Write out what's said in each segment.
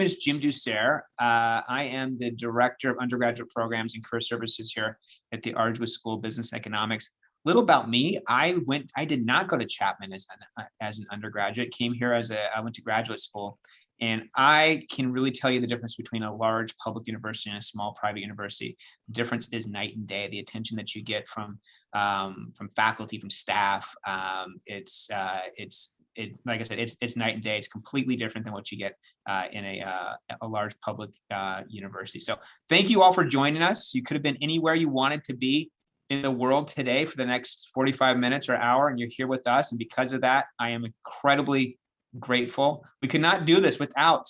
is Jim Ducer. I am the Director of Undergraduate Programs and Career Services here at the Argyros School of Business Economics. Little about me, I did not go to Chapman as an undergraduate, came here I went to graduate school. And I can really tell you the difference between a large public university and a small private university. The difference is night and day. The attention that you get from faculty, from staff, like I said, it's night and day. It's completely different than what you get in a large public university. So thank you all for joining us. You could have been anywhere you wanted to be in the world today for the next 45 minutes or hour, and you're here with us. And because of that, I am incredibly grateful. We could not do this without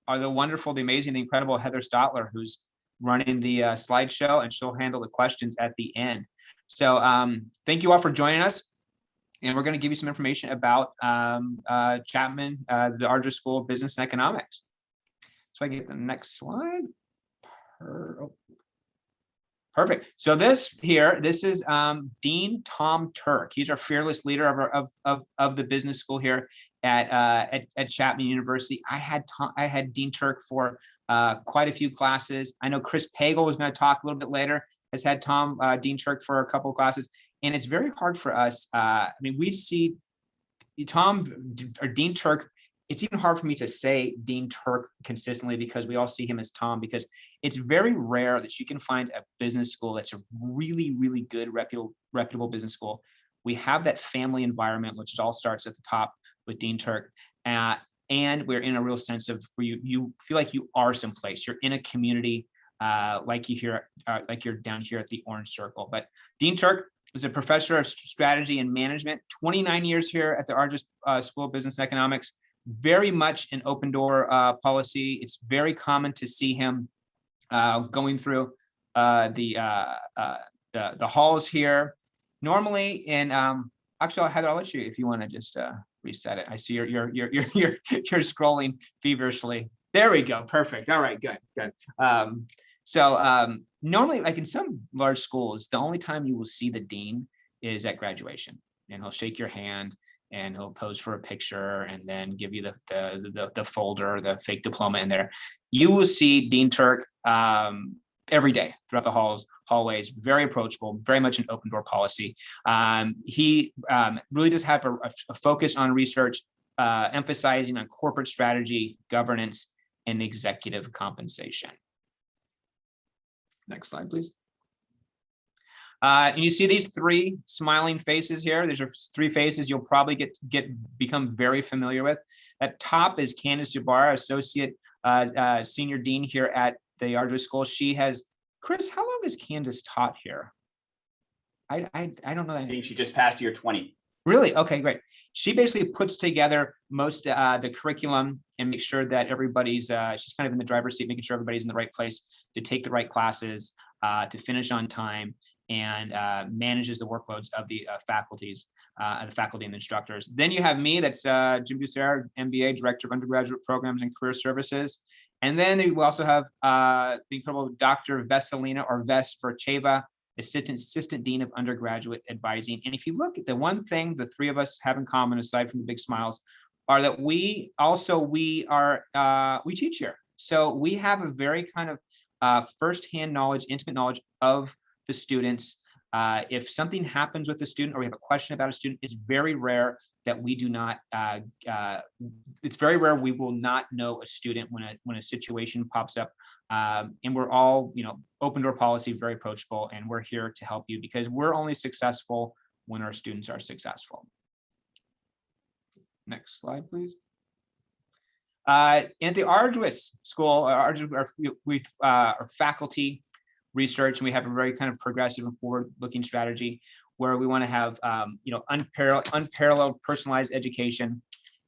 the wonderful, the amazing, the incredible Heather Stotler, who's running the slideshow, and she'll handle the questions at the end. So thank you all for joining us. And we're going to give you some information about Chapman, the Argyros School of Business and Economics. So I get the next slide. Perfect. So this is Dean Tom Turk. He's our fearless leader of the business school here at Chapman University. I had Dean Turk for quite a few classes. I know Chris Pagel was going to talk a little bit later, has had Dean Turk for a couple of classes. And it's very hard for us. I mean, we see Tom or Dean Turk. It's even hard for me to say Dean Turk consistently because we all see him as Tom, because it's very rare that you can find a business school that's a really, really good, reputable business school. We have that family environment, which all starts at the top with Dean Turk. And we're in a real sense of where you feel like you are someplace. You're in a community like you're down here at the Orange Circle. But Dean Turk is a professor of strategy and management, 29 years here at the Argyros School of Business Economics, very much an open door policy. It's very common to see him going through the halls here. Normally in, actually, Heather, I'll let you, if you want to just reset it. I see you're scrolling feverishly. There we go. Perfect. All right, good. So normally, like in some large schools, the only time you will see the dean is at graduation, and he'll shake your hand and he'll pose for a picture and then give you the folder, the fake diploma in there. You will see Dean Turk every day throughout the hallways, very approachable, very much an open door policy. He really does have a focus on research, emphasizing on corporate strategy, governance, and executive compensation. Next slide, please. And you see these three smiling faces here. These are three faces you'll probably become very familiar with. At top is Candace Jabara, Associate Senior Dean here at the Argyros School. She has, Chris, how long has Candace taught here? I don't know. I think she just passed year 20. Really? Okay, great. She basically puts together most the curriculum and makes sure that everybody's, she's kind of in the driver's seat, making sure everybody's in the right place to take the right classes, to finish on time, and manages the workloads of the faculty and instructors. Then you have me, that's Jim Ducer, MBA, Director of Undergraduate Programs and Career Services. And then we also have the incredible Dr. Veselina, or Ves Vercheva, Assistant Dean of Undergraduate Advising. And if you look at the one thing the three of us have in common, aside from the big smiles, are that we teach here. So we have a very kind of firsthand knowledge, intimate knowledge of the students. If something happens with the student, or we have a question about a student, it's very rare that we do not, it's very rare we will not know a student when a situation pops up. And we're all, open door policy, very approachable, and we're here to help you because we're only successful when our students are successful. Next slide, please. At the Argyros School, our faculty research, and we have a very kind of progressive and forward-looking strategy where we want to have unparalleled personalized education.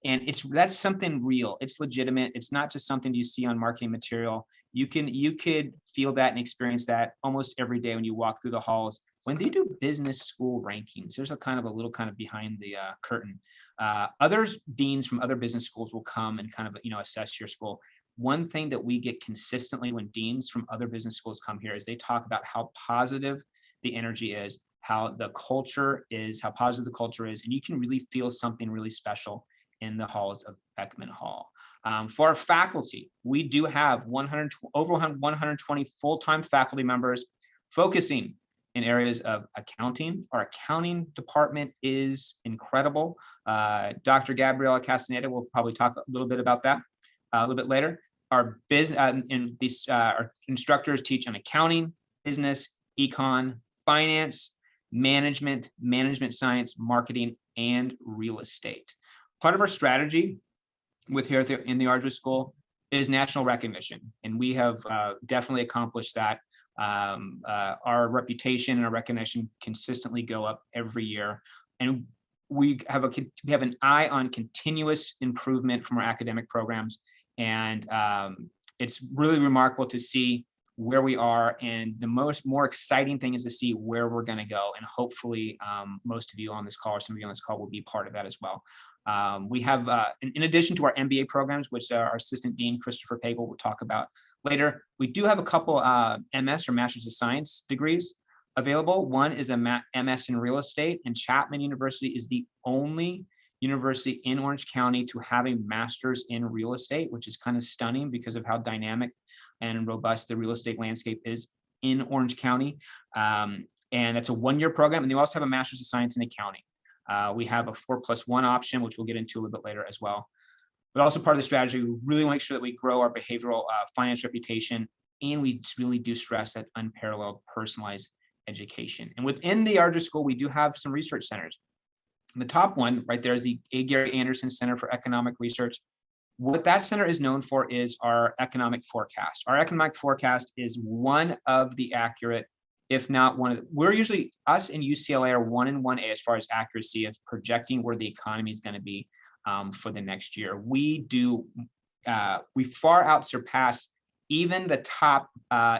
And that's something real. It's legitimate. It's not just something you see on marketing material. You could feel that and experience that almost every day when you walk through the halls. When they do business school rankings, there's a little behind the curtain. Other deans from other business schools will come and kind of assess your school. One thing that we get consistently when deans from other business schools come here is they talk about how positive the energy is, how the culture is, how positive the culture is, and you can really feel something really special in the halls of Beckman Hall. For our faculty, we do have over 120 full-time faculty members focusing in areas of accounting. Our accounting department is incredible. Dr. Gabriela Castaneda will probably talk a little bit about that a little bit later. Our our instructors teach on accounting, business, econ, finance, management science, marketing, and real estate. Part of our strategy with here in the Argyros School is national recognition, and we have definitely accomplished that. Our reputation and our recognition consistently go up every year, and we have an eye on continuous improvement from our academic programs, and it's really remarkable to see where we are, and the more exciting thing is to see where we're going to go, and hopefully most of you on this call or some of you on this call will be part of that as well. We have, in addition to our MBA programs, which our Assistant Dean Christopher Pagel will talk about later, we do have a couple MS or Masters of Science degrees available. One is a MS in Real Estate, and Chapman University is the only university in Orange County to have a Master's in Real Estate, which is kind of stunning because of how dynamic and robust the real estate landscape is in Orange County. And that's a one-year program, and they also have a Master's of Science in Accounting. We have a 4+1 option, which we'll get into a little bit later as well. But also part of the strategy, we really want to make sure that we grow our behavioral finance reputation, and we really do stress that unparalleled personalized education. And within the Argyros School, we do have some research centers. The top one right there is the A. Gary Anderson Center for Economic Research. What that center is known for is our economic forecast. Our economic forecast is one of the accurate, if not one of the, we're usually, us in UCLA are 1 in 1A as far as accuracy of projecting where the economy is going to be for the next year. We far out surpass even the top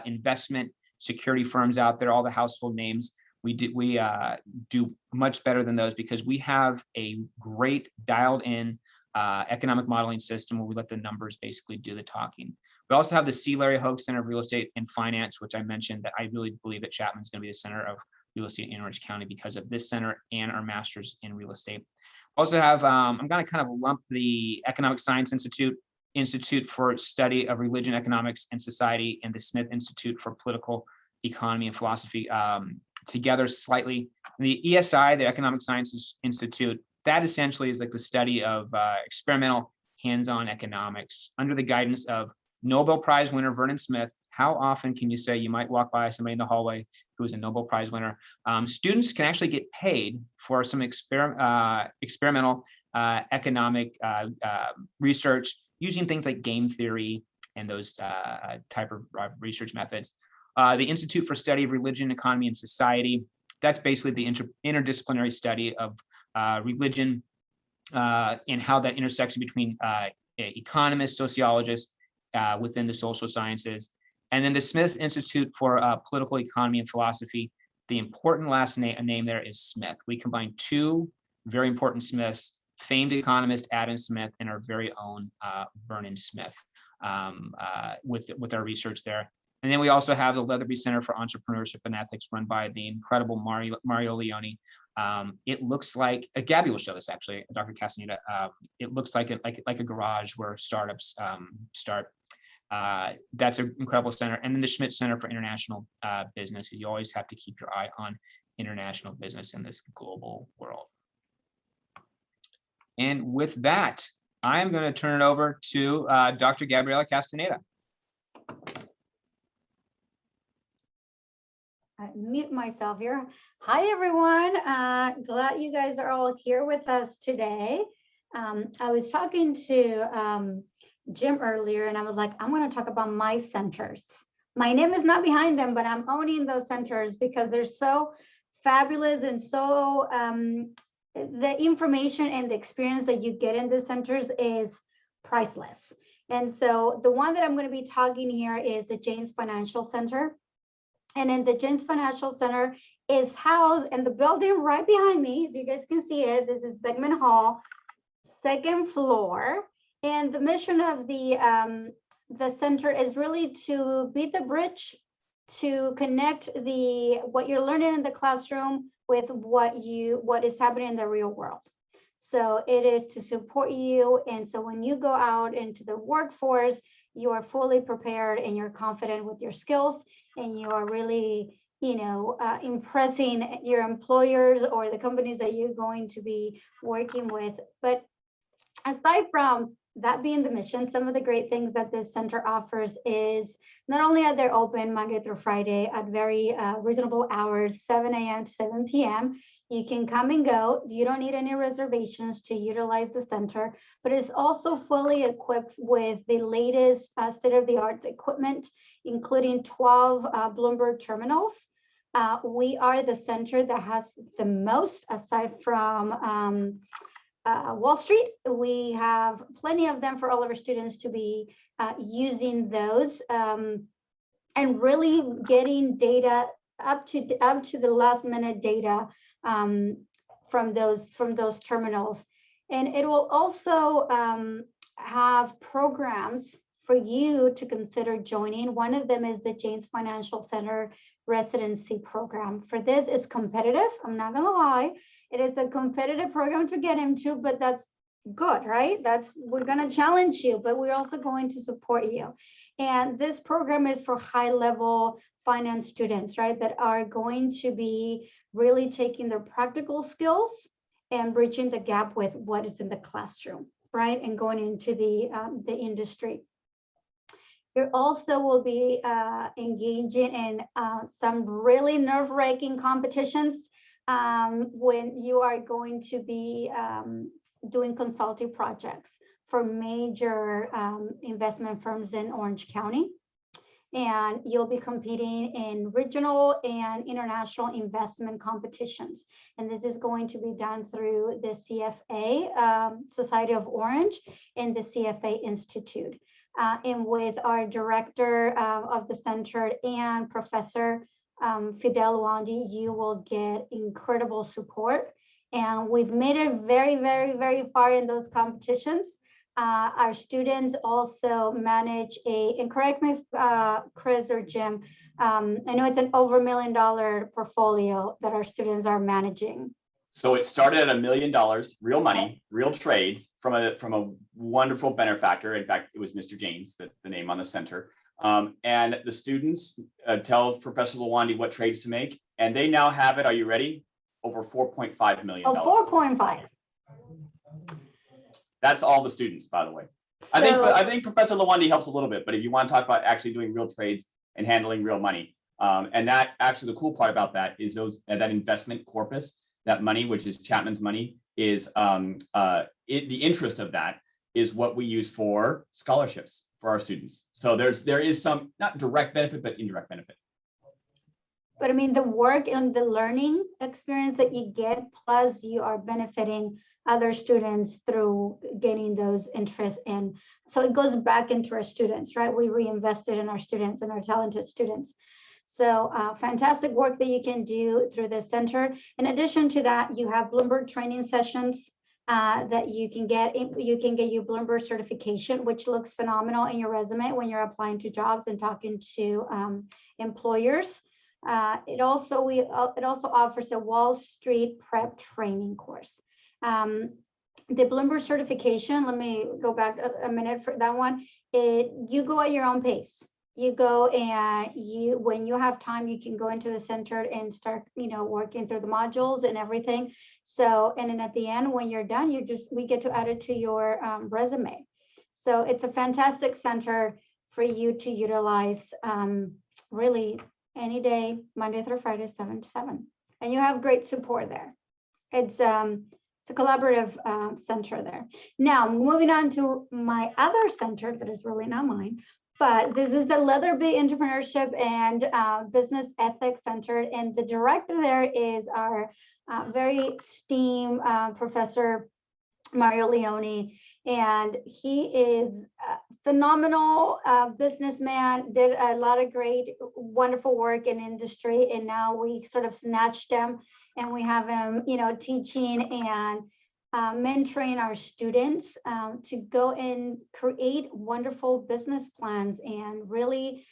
investment security firms out there, all the household names. We do much better than those because we have a great dialed in economic modeling system where we let the numbers basically do the talking. We also have the C. Larry Hogue Center of Real Estate and Finance, which I mentioned that I really believe that Chapman is going to be the center of real estate in Orange County because of this center and our Masters in Real Estate. Also have, I'm going to kind of lump the Economic Science Institute for Study of Religion, Economics, and Society, and the Smith Institute for Political Economy and Philosophy together slightly. And the ESI, the Economic Sciences Institute, that essentially is like the study of experimental hands-on economics under the guidance of Nobel Prize winner Vernon Smith. How often can you say you might walk by somebody in the hallway who is a Nobel Prize winner? Students can actually get paid for some experimental economic research using things like game theory and those type of research methods. The Institute for Study of Religion, Economy, and Society, that's basically the interdisciplinary study of religion and how that intersection between economists, sociologists within the social sciences. And then the Smith Institute for Political Economy and Philosophy, the important last name there is Smith. We combine two very important Smiths, famed economist Adam Smith and our very own Vernon Smith with our research there. And then we also have the Leatherby Center for Entrepreneurship and Ethics run by the incredible Mario Leone. It looks like, Gabby will show this actually, Dr. Castaneda. It looks like a garage where startups start. That's an incredible center. And then the Schmidt Center for International Business. You always have to keep your eye on international business in this global world. And with that, I'm going to turn it over to Dr. Gabriela Castaneda. I mute myself here. Hi, everyone. Glad you guys are all here with us today. I was talking to Jim earlier, and I was like, I'm going to talk about my centers. My name is not behind them, but I'm owning those centers because they're so fabulous and so the information and the experience that you get in the centers is priceless. And so the one that I'm going to be talking here is the Janes Financial Center. And in the Janes Financial Center is housed in the building right behind me. If you guys can see it, this is Beckman Hall, second floor. And the mission of the center is really to be the bridge to connect what you're learning in the classroom with what is happening in the real world. So it is to support you. And so when you go out into the workforce, you are fully prepared and you're confident with your skills, and you are really, impressing your employers or the companies that you're going to be working with. But aside from that being the mission, some of the great things that this center offers is not only are they open Monday through Friday at very reasonable hours, 7 a.m. to 7 p.m. You can come and go. You don't need any reservations to utilize the center, but it's also fully equipped with the latest state-of-the-art equipment, including 12 Bloomberg terminals. We are the center that has the most, aside from Wall Street. We have plenty of them for all of our students to be using those, and really getting data up to the last minute data from those terminals. And it will also have programs for you to consider joining. One of them is the James Financial Center residency program. For this, is competitive. I'm not gonna lie. It is a competitive program to get into, but that's good, right? We're going to challenge you, but we're also going to support you. And this program is for high-level finance students, right, that are going to be really taking their practical skills and bridging the gap with what is in the classroom, right, and going into the industry. You also will be engaging in some really nerve-wracking competitions when you are going to be doing consulting projects for major investment firms in Orange County. And you'll be competing in regional and international investment competitions. And this is going to be done through the CFA, Society of Orange, and the CFA Institute. And with our director of the center and Professor Fidel Wandi, you will get incredible support. And we've made it very, very, very far in those competitions. Our students also manage and correct me, Chris or Jim, I know it's an over $1 million portfolio that our students are managing. So it started at $1 million, real money, real trades from a wonderful benefactor. In fact, it was Mr. James, that's the name on the center. And the students tell Professor Lawandi what trades to make, and they now have it. Are you ready? Over $4.5 million. Oh, 4.5. That's all the students, by the way. So, I think Professor Lawandi helps a little bit, but if you want to talk about actually doing real trades and handling real money, and that actually the cool part about that is that investment corpus, that money, which is Chapman's money, is the interest of that is what we use for scholarships for our students. So there is some not direct benefit, but indirect benefit. But I mean, the work and the learning experience that you get, plus you are benefiting other students through getting those interests in. So it goes back into our students, right? We reinvested in our students and our talented students. So fantastic work that you can do through the center. In addition to that, you have Bloomberg training sessions that you can get. You can get your Bloomberg certification, which looks phenomenal in your resume when you're applying to jobs and talking to employers. It also offers a Wall Street prep training course. The Bloomberg certification, let me go back a minute for that one. You go at your own pace. You go and when you have time, you can go into the center and start, working through the modules and everything. So, and then at the end, when you're done, we get to add it to your resume. So it's a fantastic center for you to utilize really any day, Monday through Friday, 7 to 7. And you have great support there. It's a collaborative center there. Now, moving on to my other center that is really not mine, but this is the Leatherby Entrepreneurship and Business Ethics Center. And the director there is our very esteemed Professor Mario Leone. And he is a phenomenal businessman, did a lot of great, wonderful work in industry. And now we sort of snatched him and we have him, teaching and mentoring our students to go and create wonderful business plans and really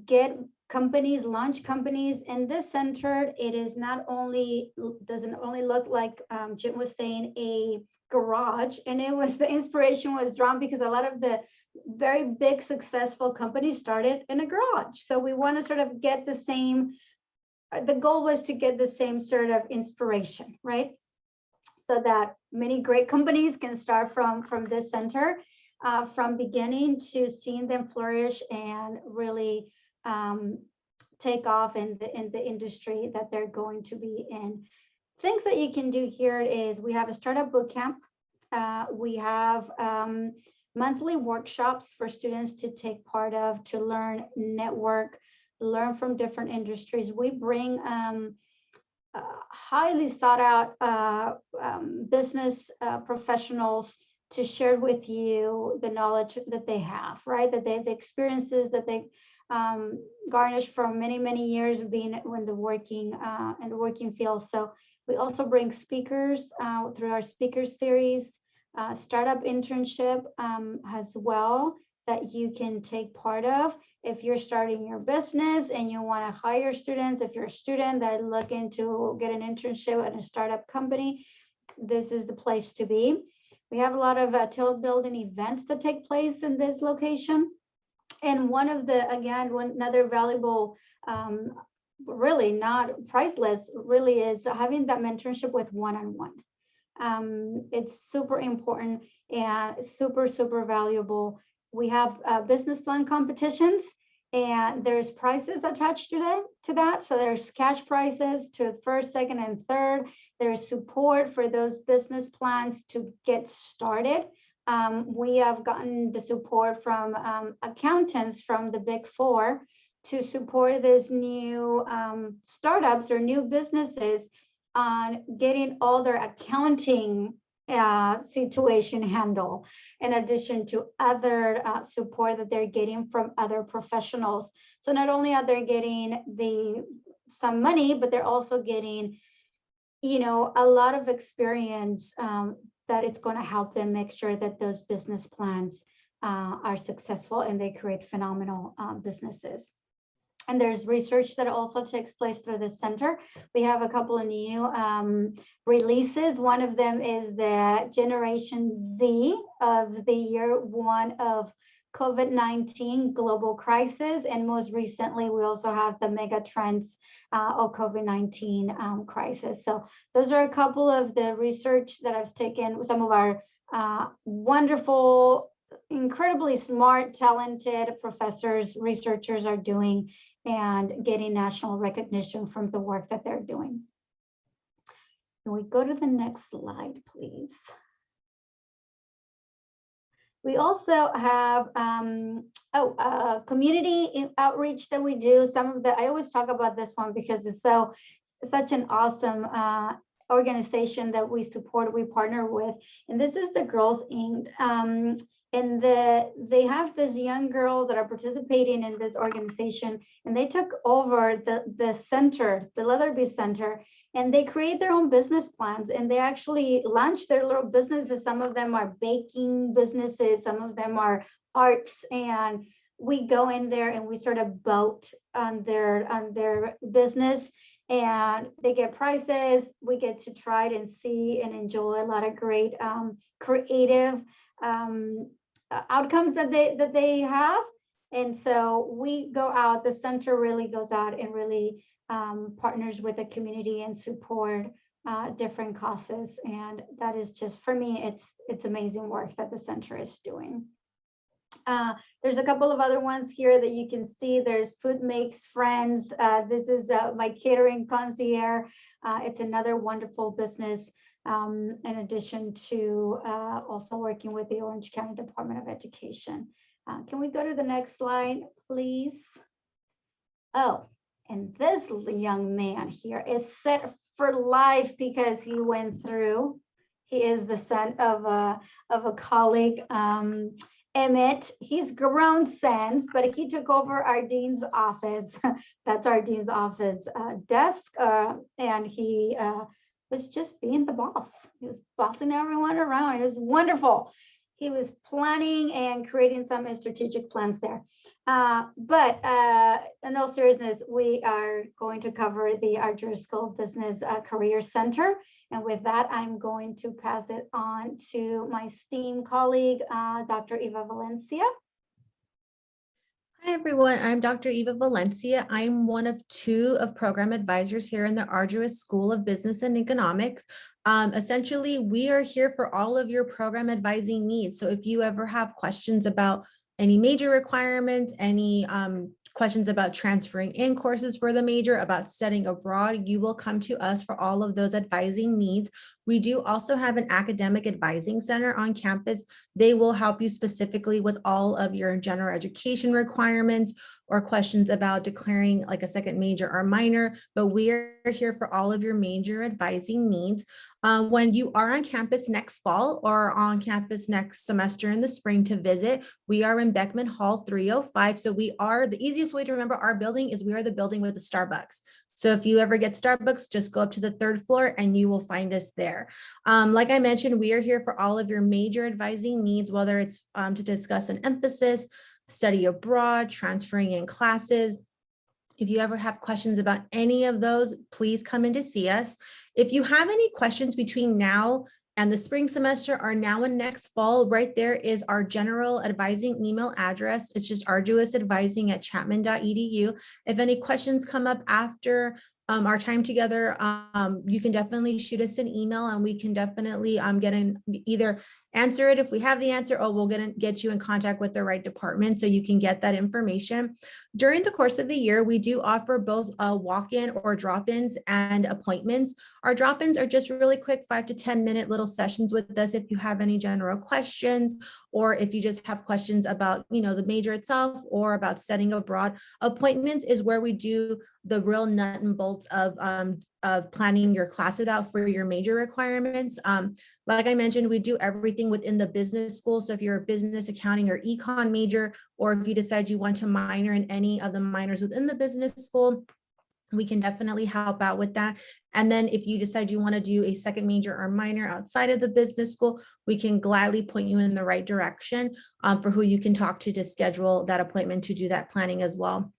get companies, launch companies in this center. It is not only, doesn't only look like Jim was saying, a garage, and it was, the inspiration was drawn because a lot of the very big successful companies started in a garage. So we want to sort of get the same, the goal was to get the same sort of inspiration, right? So that many great companies can start from this center, from beginning to seeing them flourish and really take off in the industry that they're going to be in. Things that you can do here is we have a startup boot camp. We have monthly workshops for students to take part of, to learn, network, learn from different industries. We bring highly sought out business professionals to share with you the knowledge that they have, right? That the experiences that they garnish from many years of being in the working field. So we also bring speakers through our speaker series, startup internship as well, that you can take part of. If you're starting your business and you want to hire students, if you're a student that looking to get an internship at a startup company, this is the place to be. We have a lot of team building events that take place in this location. And one of the, again, another valuable, really not priceless, really is having that mentorship with one-on-one. It's super important and super valuable. We have business plan competitions, and there's prizes attached to that. So there's cash prizes to first, second, and third. There's support for those business plans to get started. We have gotten the support from accountants from the Big Four to support these new startups or new businesses on getting all their accounting situation handled, in addition to other support that they're getting from other professionals. So not only are they getting some money, but they're also getting, a lot of experience that it's going to help them make sure that those business plans are successful and they create phenomenal businesses. And there's research that also takes place through the center. We have a couple of new releases. One of them is the Generation Z of the year one of COVID-19 global crisis. And most recently, we also have the mega trends of COVID-19 crisis. So those are a couple of the research that I've taken, some of our wonderful, incredibly smart, talented professors, researchers are doing, and getting national recognition from the work that they're doing. Can we go to the next slide, please? We also have community outreach that we do. I always talk about this one because it's such an awesome organization that we support, we partner with. And this is the Girls Inc. And they have these young girls that are participating in this organization, and they took over the center, the Leatherby Center, and they create their own business plans, and they actually launch their little businesses. Some of them are baking businesses, some of them are arts, and we go in there and we sort of vote on their business, and they get prizes. We get to try it and see and enjoy a lot of great creative outcomes that they have. And so we go out, the center really goes out and really partners with the community and support different causes. And that is just, for me, it's amazing work that the center is doing. There's a couple of other ones here that you can see. There's Food Makes Friends. This is my catering concierge. It's another wonderful business, in addition to also working with the Orange County Department of Education. Can we go to the next slide, please? Oh, and this young man here is set for life because he went through. He is the son of a colleague, Emmett. He's grown since, but he took over our dean's office. That's our dean's office desk, and he was just being the boss. He was bossing everyone around. It was wonderful. was planning and creating some strategic plans there. But in all seriousness, we are going to cover the Argyros School of Business Career Center. And with that, I'm going to pass it on to my esteemed colleague, Dr. Eva Valencia. Hi, everyone. I'm Dr. Eva Valencia. I'm one of 2 of program advisors here in the Argyros School of Business and Economics. Essentially, we are here for all of your program advising needs. So if you ever have questions about any major requirements, any questions about transferring in courses for the major, about studying abroad, you will come to us for all of those advising needs. We do also have an academic advising center on campus. They will help you specifically with all of your general education requirements or questions about declaring like a second major or minor, but we are here for all of your major advising needs. When you are on campus next fall or on campus next semester in the spring to visit, we are in Beckman Hall 305. So we are, the easiest way to remember our building is we are the building with the Starbucks. So if you ever get Starbucks, just go up to the 3rd floor and you will find us there. Like I mentioned, we are here for all of your major advising needs, whether it's to discuss an emphasis, study abroad, transferring in classes. If you ever have questions about any of those, please come in to see us. If you have any questions between now and the spring semester or now and next fall, right there is our general advising email address. It's just arduousadvising@chapman.edu. If any questions come up after our time together, you can definitely shoot us an email and we can definitely either answer it if we have the answer, or we'll get you in contact with the right department so you can get that information. During the course of the year, we do offer both walk-in or drop-ins and appointments. Our drop-ins are just really quick 5 to 10 minute little sessions with us if you have any general questions, or if you just have questions about, the major itself or about studying abroad. Appointments is where we do the real nut and bolts of planning your classes out for your major requirements. Like I mentioned, we do everything within the business school. So if you're a business, accounting, or econ major, or if you decide you want to minor in any of the minors within the business school, we can definitely help out with that. And then if you decide you want to do a second major or minor outside of the business school, we can gladly point you in the right direction for who you can talk to schedule that appointment to do that planning as well.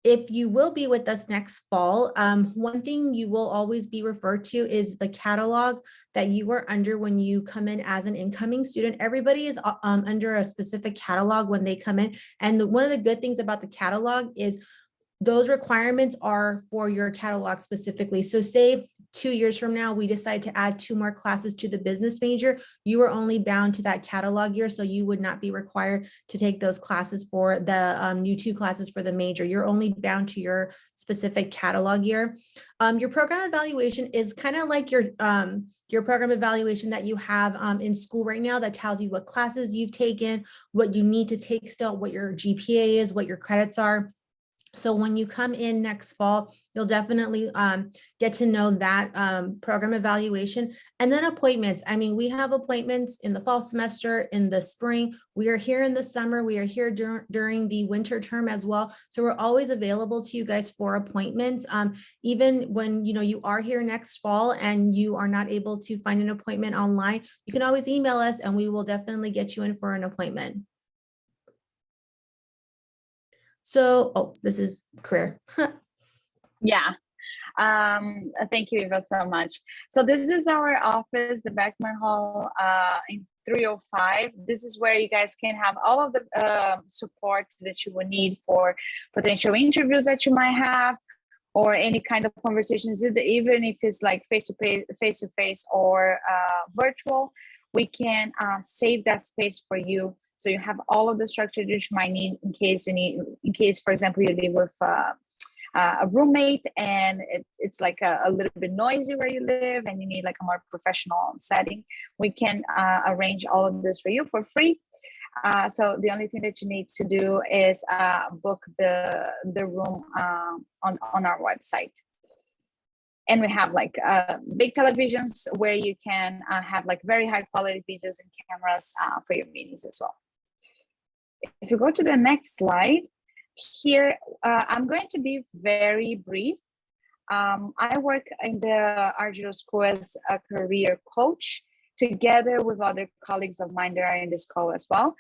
If you will be with us next fall, one thing you will always be referred to is the catalog that you are under when you come in as an incoming student. Everybody is under a specific catalog when they come in. And one of the good things about the catalog is those requirements are for your catalog specifically. So say 2 years from now, we decide to add 2 more classes to the business major, you are only bound to that catalog year. So you would not be required to take those classes for the new 2 classes for the major. You're only bound to your specific catalog year. Your program evaluation is kind of like your program evaluation that you have in school right now that tells you what classes you've taken, what you need to take still, what your GPA is, what your credits are. So when you come in next fall, you'll definitely get to know that program evaluation. And then appointments. I mean, we have appointments in the fall semester, in the spring. We are here in the summer. We are here during the winter term as well. So we're always available to you guys for appointments. Even when you are here next fall and you are not able to find an appointment online, you can always email us and we will definitely get you in for an appointment. So, this is career. Yeah. Thank you, Eva, so much. So this is our office, the Beckman Hall in 305. This is where you guys can have all of the support that you will need for potential interviews that you might have, or any kind of conversations, even if it's like face-to-face or virtual. We can save that space for you. So you have all of the structure that you might need in case, for example, you live with a roommate and it's like a little bit noisy where you live and you need like a more professional setting. We can arrange all of this for you for free. So the only thing that you need to do is book the room on our website. And we have like big televisions where you can have like very high quality videos and cameras for your meetings as well. If you go to the next slide, here, I'm going to be very brief. I work in the Argyros School as a career coach, together with other colleagues of mine that are in this call as well.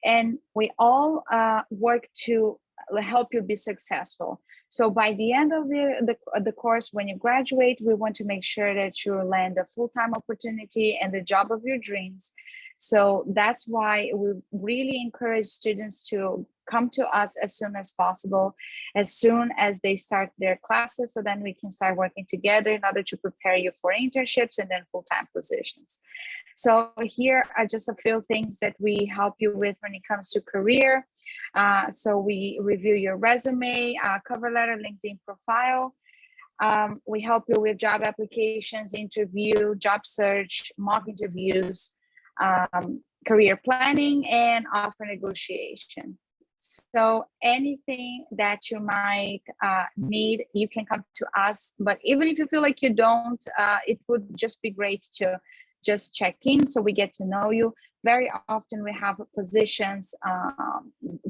And we all work to help you be successful. So by the end of the course, when you graduate, we want to make sure that you land a full-time opportunity and the job of your dreams. So that's why we really encourage students to come to us as soon as possible, as soon as they start their classes, so then we can start working together in order to prepare you for internships and then full-time positions. So here are just a few things that we help you with when it comes to career. So we review your resume, cover letter, LinkedIn profile. We help you with job applications, interview, job search, mock interviews, career planning, and offer negotiation. So anything that you might need, you can come to us. But even if you feel like you don't, it would just be great to just check in so we get to know you. Very often we have positions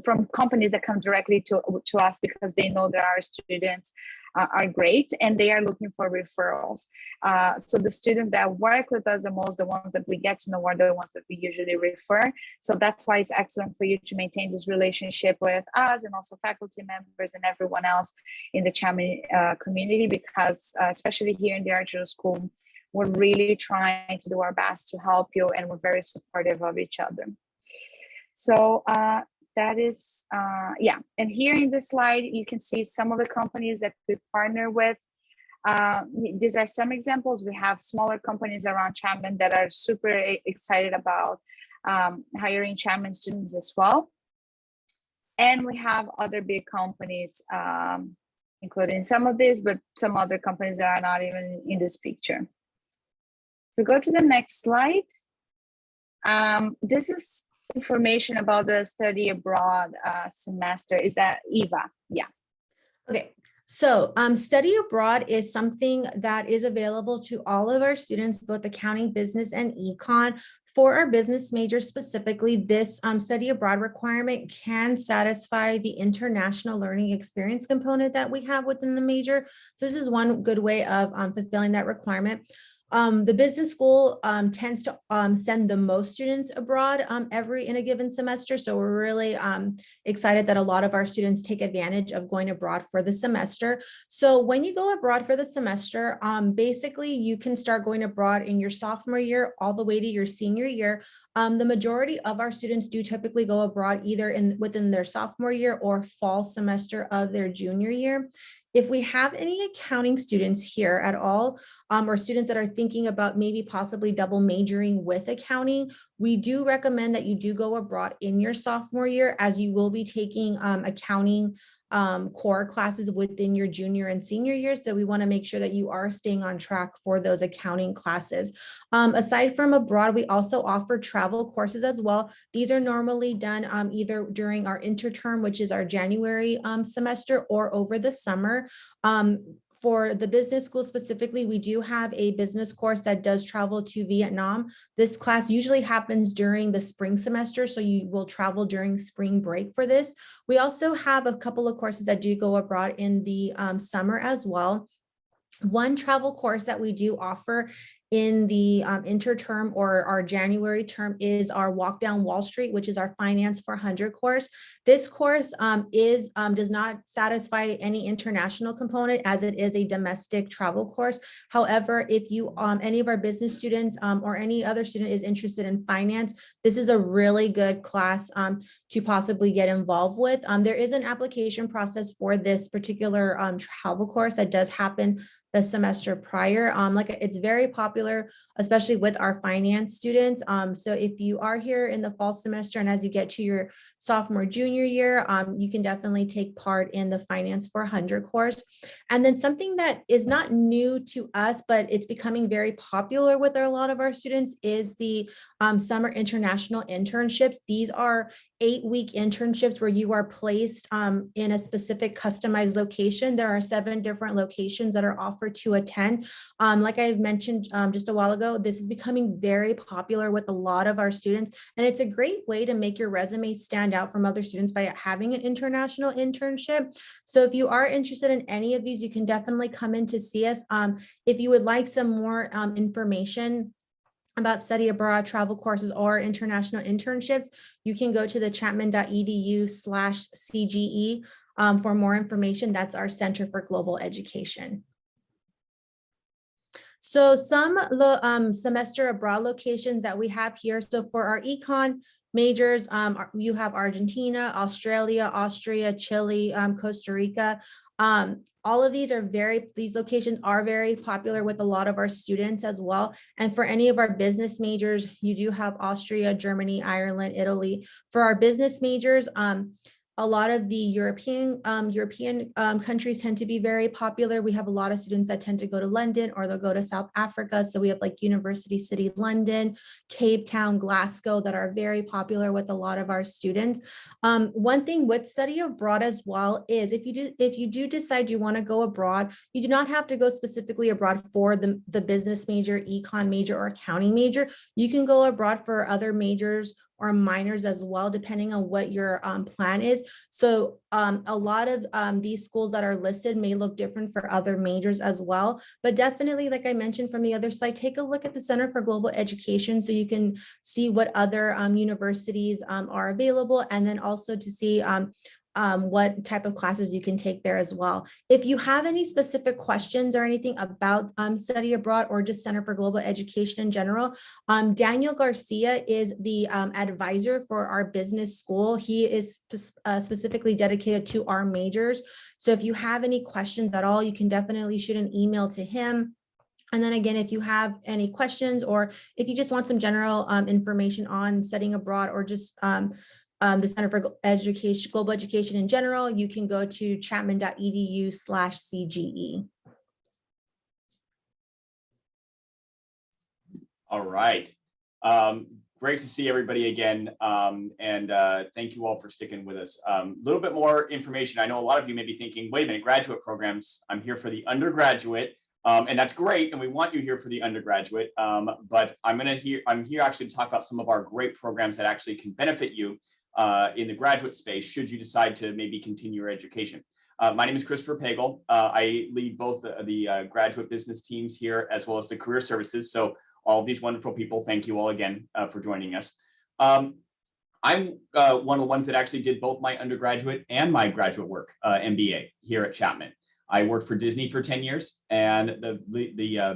from companies that come directly to us because they know that our students are great and they are looking for referrals. So the students that work with us the most, the ones that we get to know are the ones that we usually refer. So that's why it's excellent for you to maintain this relationship with us and also faculty members and everyone else in the Chapman community, because especially here in the Argyros School, we're really trying to do our best to help you, and we're very supportive of each other. So that is, yeah. And here in this slide, you can see some of the companies that we partner with. These are some examples. We have smaller companies around Chapman that are super excited about hiring Chapman students as well. And we have other big companies, including some of these, but some other companies that are not even in this picture. So go to the next slide. This is information about the study abroad semester. Is that Eva? Yeah. Okay. So study abroad is something that is available to all of our students, both accounting, business, and econ. For our business major specifically, this study abroad requirement can satisfy the international learning experience component that we have within the major. So this is one good way of fulfilling that requirement. The business school tends to send the most students abroad in a given semester. So we're really excited that a lot of our students take advantage of going abroad for the semester. So when you go abroad for the semester, basically you can start going abroad in your sophomore year all the way to your senior year. The majority of our students do typically go abroad either within their sophomore year or fall semester of their junior year. If we have any accounting students here at all, or students that are thinking about maybe possibly double majoring with accounting, we do recommend that you do go abroad in your sophomore year, as you will be taking accounting core classes within your junior and senior years. So we want to make sure that you are staying on track for those accounting classes. Aside from abroad, we also offer travel courses as well. These are normally done either during our interterm, which is our January semester, or over the summer. For the business school specifically, we do have a business course that does travel to Vietnam. This class usually happens during the spring semester, so you will travel during spring break for this. We also have a couple of courses that do go abroad in the summer as well. One travel course that we do offer in the interterm or our January term is our Walk Down Wall Street, which is our Finance 400 course. This course does not satisfy any international component, as it is a domestic travel course. However, if you any of our business students or any other student is interested in finance, this is a really good class to possibly get involved with. There is an application process for this particular travel course that does happen the semester prior. It's very popular, especially with our finance students. So if you are here in the fall semester and as you get to your sophomore, junior year, you can definitely take part in the Finance 400 course. And then something that is not new to us, but it's becoming very popular with a lot of our students is the summer international internships. These are 8-week internships where you are placed in a specific customized location. There are 7 different locations that are offered to attend. Like I mentioned just a while ago, this is becoming very popular with a lot of our students, and it's a great way to make your resume stand out from other students by having an international internship. So if you are interested in any of these, you can definitely come in to see us. If you would like some more information about study abroad, travel courses, or international internships, you can go to the chapman.edu/CGE for more information. That's our Center for Global Education. So some semester abroad locations that we have here. So for our econ majors, you have Argentina, Australia, Austria, Chile, Costa Rica. All of these locations are very popular with a lot of our students as well. And for any of our business majors, you do have Austria, Germany, Ireland, Italy. For our business majors, a lot of the European countries tend to be very popular. We have a lot of students that tend to go to London, or they'll go to South Africa. So we have like University City London, Cape Town, Glasgow that are very popular with a lot of our students. One thing with study abroad as well is if you do decide you want to go abroad, you do not have to go specifically abroad for the business major, econ major, or accounting major. You can go abroad for other majors or minors as well, depending on what your plan is. So a lot of these schools that are listed may look different for other majors as well. But definitely, like I mentioned from the other side, take a look at the Center for Global Education so you can see what other universities are available, and then also to see what type of classes you can take there as well. If you have any specific questions or anything about study abroad or just Center for Global Education in general, Daniel Garcia is the advisor for our business school. He is specifically dedicated to our majors. So if you have any questions at all, you can definitely shoot an email to him. And then again, if you have any questions, or if you just want some general information on studying abroad, or just the Center for Global Education in general, you can go to chapman.edu/CGE. All right. Great to see everybody again. And thank you all for sticking with us. A little bit more information. I know a lot of you may be thinking, wait a minute, graduate programs. I'm here for the undergraduate. And that's great. And we want you here for the undergraduate. But I'm here actually to talk about some of our great programs that actually can benefit you in the graduate space, should you decide to maybe continue your education. My name is Christopher Pagel. I lead both the graduate business teams here, as well as the career services. So all of these wonderful people, thank you all again for joining us. I'm one of the ones that actually did both my undergraduate and my graduate work, MBA, here at Chapman. I worked for Disney for 10 years, and the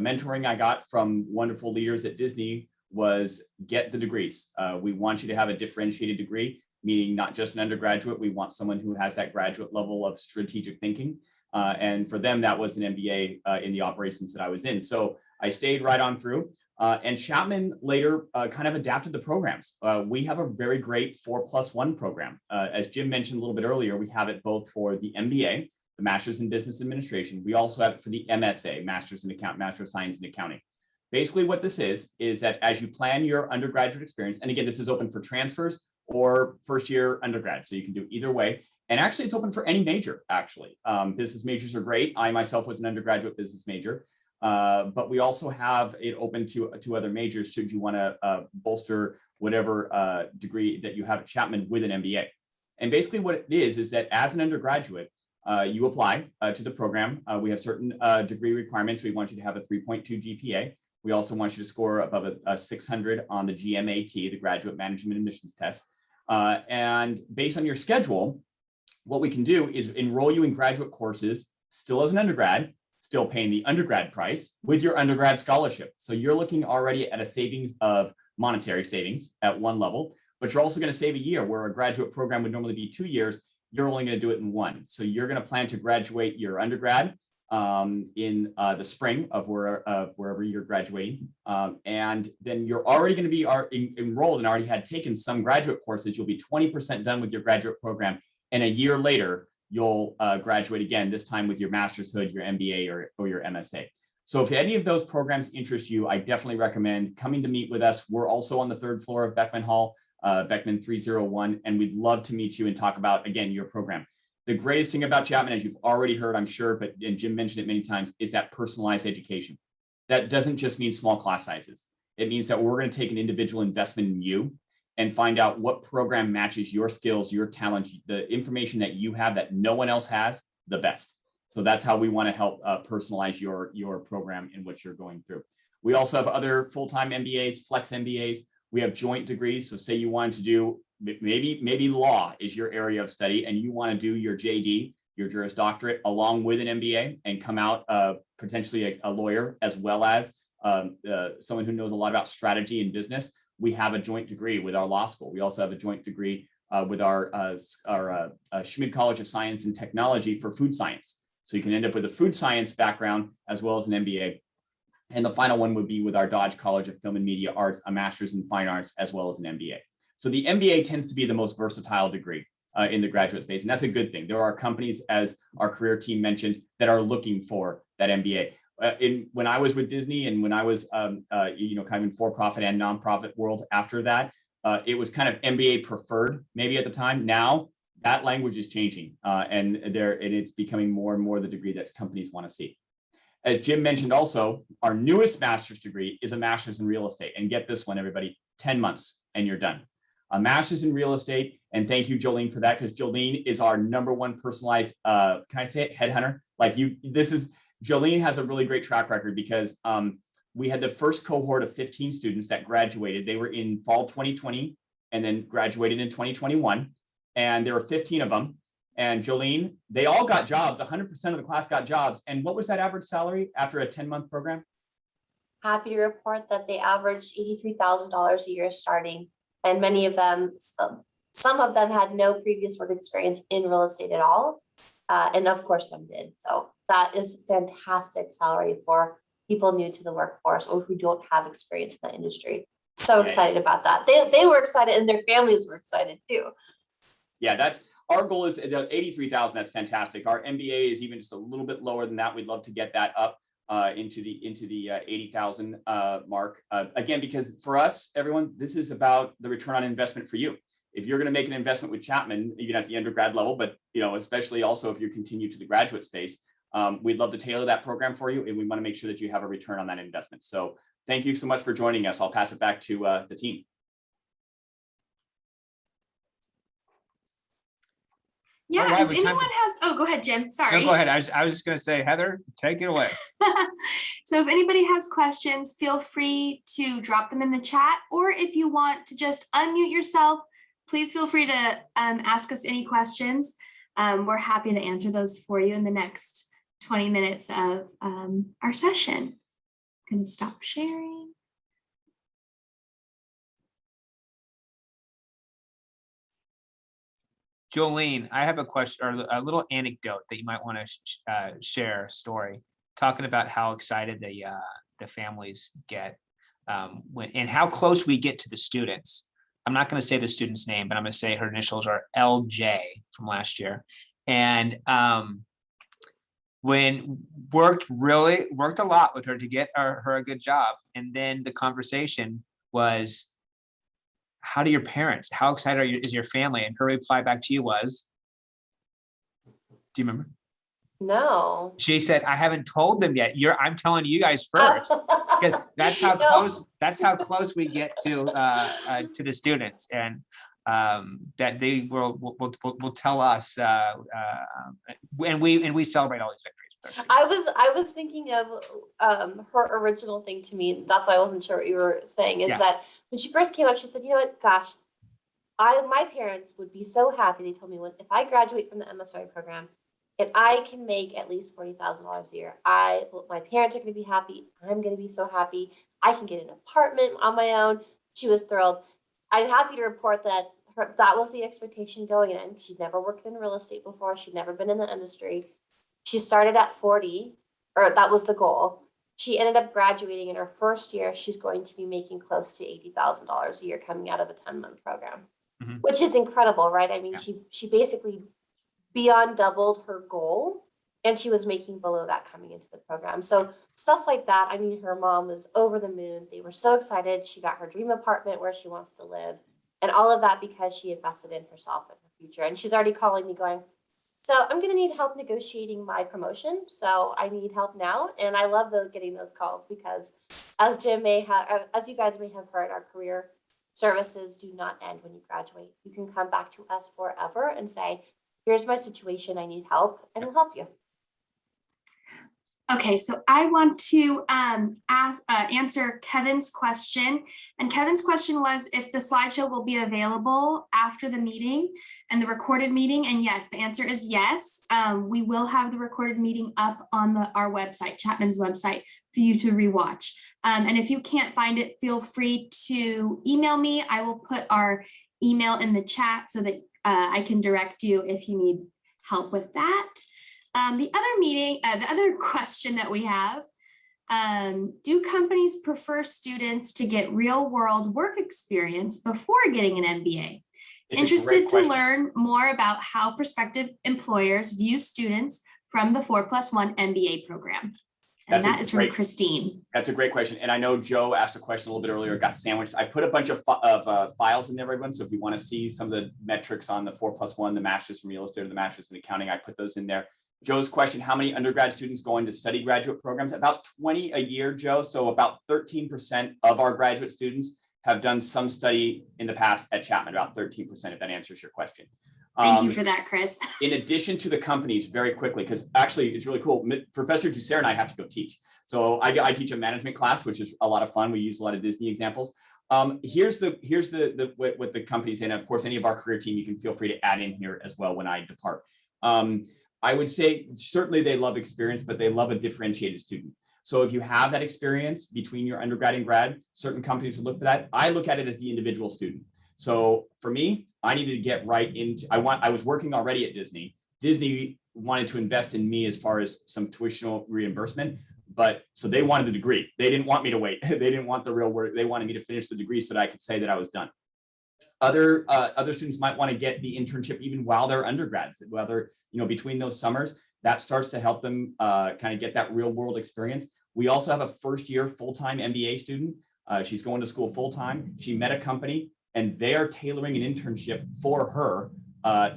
mentoring I got from wonderful leaders at Disney was get the degrees. We want you to have a differentiated degree, meaning not just an undergraduate. We want someone who has that graduate level of strategic thinking. And for them, that was an MBA in the operations that I was in. So I stayed right on through. And Chapman later kind of adapted the programs. We have a very great 4+1 program. As Jim mentioned a little bit earlier, we have it both for the MBA, the Master's in Business Administration. We also have it for the MSA, Master's in Master of Science in Accounting. Basically what this is that as you plan your undergraduate experience, and again, this is open for transfers or first year undergrad, so you can do either way. And actually it's open for any major, actually. Business majors are great. I myself was an undergraduate business major, but we also have it open to other majors should you want to bolster whatever degree that you have at Chapman with an MBA. And basically what it is that as an undergraduate, you apply to the program. We have certain degree requirements. We want you to have a 3.2 GPA. We also want you to score above a 600 on the GMAT, the Graduate Management Admissions Test. And based on your schedule, what we can do is enroll you in graduate courses still as an undergrad, still paying the undergrad price with your undergrad scholarship. So you're looking already at a savings of monetary savings at one level, but you're also going to save a year where a graduate program would normally be 2 years. You're only going to do it in one. So you're going to plan to graduate your undergrad in the spring of wherever you're graduating. And then you're already going to be enrolled and already had taken some graduate courses. You'll be 20% done with your graduate program. And a year later, you'll graduate again, this time with your master's hood, your MBA or your MSA. So if any of those programs interest you, I definitely recommend coming to meet with us. We're also on the 3rd floor of Beckman Hall, Beckman 301, and we'd love to meet you and talk about, again, your program. The greatest thing about Chapman, as you've already heard, I'm sure, and Jim mentioned it many times, is that personalized education. That doesn't just mean small class sizes. It means that we're going to take an individual investment in you and find out what program matches your skills, your talent, the information that you have that no one else has the best. So that's how we want to help personalize your program and what you're going through. We also have other full-time MBAs, flex MBAs. We have joint degrees. So say you wanted to do maybe law is your area of study and you want to do your JD, your Juris Doctorate, along with an MBA and come out potentially a lawyer as well as someone who knows a lot about strategy and business. We have a joint degree with our law school. We also have a joint degree with our Schmid College of Science and Technology for food science. So you can end up with a food science background as well as an MBA. And the final one would be with our Dodge College of Film and Media Arts, a master's in fine arts, as well as an MBA. So the MBA tends to be the most versatile degree in the graduate space. And that's a good thing. There are companies, as our career team mentioned, that are looking for that MBA. When I was with Disney and when I was, kind of in for-profit and nonprofit world after that, it was kind of MBA preferred maybe at the time. Now that language is changing and it's becoming more and more the degree that companies want to see. As Jim mentioned also, our newest master's degree is a master's in real estate. And get this one, everybody, 10 months and you're done. A master's in real estate. And thank you, Jolene, for that, because Jolene is our #1 personalized, can I say it, headhunter? Jolene has a really great track record because we had the first cohort of 15 students that graduated. They were in fall 2020 and then graduated in 2021. And there were 15 of them. And Jolene, they all got jobs. 100% of the class got jobs. And what was that average salary after a 10-month program? Happy to report that they averaged $83,000 a year starting. And many of them, some of them had no previous work experience in real estate at all. And of course some did. So that is fantastic salary for people new to the workforce or who don't have experience in the industry. So excited about that. They were excited and their families were excited too. Yeah, that's our goal is the 83,000. That's fantastic. Our MBA is even just a little bit lower than that. We'd love to get that up into the 80,000 mark. Again, because for us, everyone, this is about the return on investment for you. If you're going to make an investment with Chapman, even at the undergrad level, but especially also if you continue to the graduate space, we'd love to tailor that program for you, and we want to make sure that you have a return on that investment. So thank you so much for joining us. I'll pass it back to the team. Yeah, right, if anyone has, oh, go ahead, Jim, sorry. No, go ahead. I was just going to say, Heather, take it away. So if anybody has questions, feel free to drop them in the chat, or if you want to just unmute yourself, please feel free to ask us any questions. We're happy to answer those for you in the next 20 minutes of our session. I'm going to stop sharing. Jolene, I have a question or a little anecdote that you might want to share a story talking about how excited the families get and how close we get to the students. I'm not going to say the student's name, but I'm going to say her initials are LJ from last year. And when worked a lot with her to get her a good job. And then the conversation was, how do your parents, how excited is your family? And her reply back to you was, do you remember? No. She said, I haven't told them yet. I'm telling you guys first. That's how close we get to the students, and that they will tell us, and we celebrate all these victories. I was thinking of her original thing to me. That's why I wasn't sure what you were saying. Is that when she first came up, she said, "You know what? Gosh, my parents would be so happy." They told me, if I graduate from the MSRA program, and I can make at least $40,000 a year, my parents are going to be happy. I'm going to be so happy. I can get an apartment on my own. She was thrilled. I'm happy to report that that was the expectation going in. She'd never worked in real estate before. She'd never been in the industry. She started at 40, or that was the goal. She ended up graduating in her first year. She's going to be making close to $80,000 a year coming out of a 10-month program, which is incredible, right? I mean, she basically beyond doubled her goal, and she was making below that coming into the program. So stuff like that. I mean, her mom was over the moon. They were so excited. She got her dream apartment where she wants to live, and all of that because she invested in herself and her future. And she's already calling me going, so I'm going to need help negotiating my promotion. So I need help now. And I love getting those calls because as you guys may have heard, our career services do not end when you graduate. You can come back to us forever and say, here's my situation. I need help, and we'll help you. Okay, so I want to answer Kevin's question. And Kevin's question was if the slideshow will be available after the meeting and the recorded meeting. And yes, the answer is yes. We will have the recorded meeting up on our website, Chapman's website, for you to rewatch. And if you can't find it, feel free to email me. I will put our email in the chat so that I can direct you if you need help with that. The other question that we have, do companies prefer students to get real world work experience before getting an MBA? Interested to learn more about how prospective employers view students from the 4+1 MBA program. And that is from Christine. That's a great question. And I know Joe asked a question a little bit earlier, got sandwiched. I put a bunch of files in there, everyone. So if you want to see some of the metrics on the 4+1, the master's in real estate or the master's in accounting, I put those in there. Joe's question, how many undergrad students go into study graduate programs? About 20 a year, Joe. So about 13% of our graduate students have done some study in the past at Chapman, about 13%, if that answers your question. Thank you for that, Chris. In addition to the companies, very quickly, because actually it's really cool. Professor Dussert and I have to go teach. So I teach a management class, which is a lot of fun. We use a lot of Disney examples. Here's what the companies say. And of course, any of our career team, you can feel free to add in here as well when I depart. I would say certainly they love experience, but they love a differentiated student. So if you have that experience between your undergrad and grad, certain companies will look for that. I look at it as the individual student. So for me, I needed to get right into, I was working already at Disney. Disney wanted to invest in me as far as some tuitional reimbursement, but so they wanted the degree. They didn't want me to wait. They didn't want the real work. They wanted me to finish the degree so that I could say that I was done. Other students might want to get the internship even while they're undergrads, whether, between those summers, that starts to help them kind of get that real world experience. We also have a first year full-time MBA student. She's going to school full-time. She met a company and they are tailoring an internship for her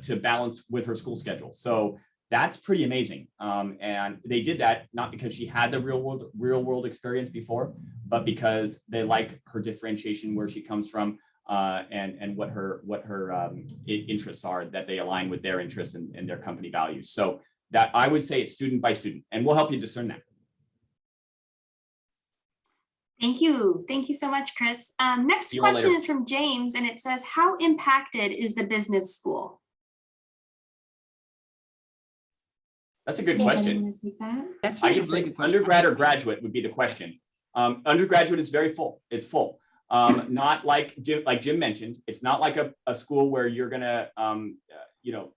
to balance with her school schedule. So that's pretty amazing. And they did that not because she had the real world experience before, but because they like her differentiation, where she comes from, and what her interests are, that they align with their interests and their company values. So that I would say it's student by student, and we'll help you discern that. Thank you. Thank you so much, Chris. Next question is from James, and it says, how impacted is the business school? That's a good question. Take that? I can say undergrad or graduate would be the question. Undergraduate is very full. It's full. Not like Jim mentioned, it's not like a school where you're gonna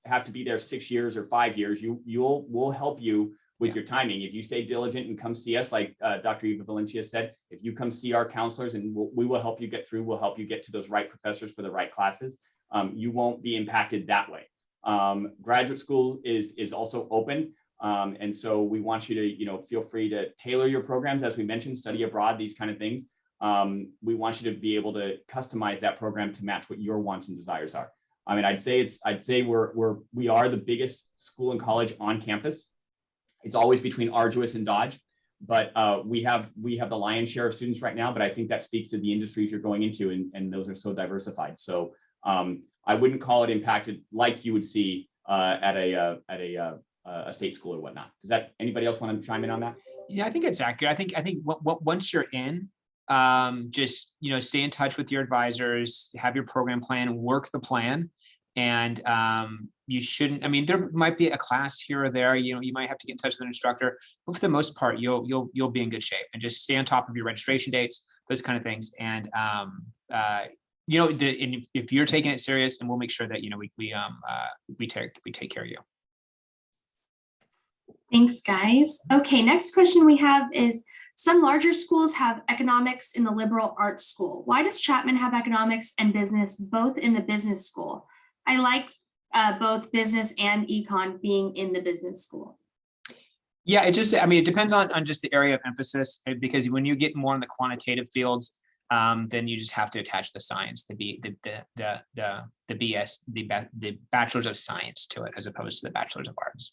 have to be there 6 years or 5 years. We'll help you with your timing. If you stay diligent and come see us, like Dr. Eva Valencia said, if you come see our counselors, and we will help you get through, we'll help you get to those right professors for the right classes. You won't be impacted that way. Graduate school is also open. And so we want you to, feel free to tailor your programs, as we mentioned, study abroad, these kind of things. We want you to be able to customize that program to match what your wants and desires are. I mean, I'd say we are the biggest school and college on campus. It's always between Argyros and Dodge, but we have the lion's share of students right now. But I think that speaks to the industries you're going into, and those are so diversified. So I wouldn't call it impacted like you would see at a state school or whatnot. Does that, anybody else want to chime in on that? Yeah, I think it's accurate. I think once you're in, just stay in touch with your advisors, have your program plan, work the plan, and you shouldn't. I mean, there might be a class here or there. You might have to get in touch with an instructor, but for the most part, you'll be in good shape. And just stay on top of your registration dates, those kind of things. And if you're taking it serious, and we'll make sure that we take care of you. Thanks, guys. Okay, next question we have is, some larger schools have economics in the liberal arts school. Why does Chapman have economics and business both in the business school? I like both business and econ being in the business school. Yeah, it depends on just the area of emphasis, because when you get more in the quantitative fields, then you just have to attach the science, the BS, the bachelor's of science to it, as opposed to the bachelor's of arts.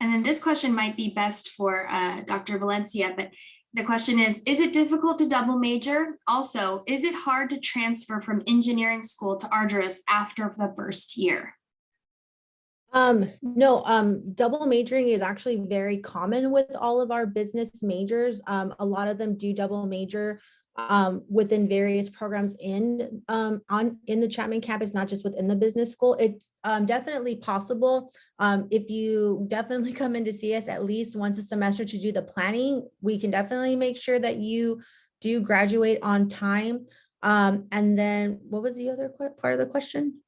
And then this question might be best for Dr. Valencia, but the question is it difficult to double major? Also, is it hard to transfer from engineering school to Argyros after the first year? No, double majoring is actually very common with all of our business majors. A lot of them do double major within various programs in the Chapman campus, not just within the business school. It's definitely possible. If you definitely come in to see us at least once a semester to do the planning, we can definitely make sure that you do graduate on time. And then what was the other part of the question?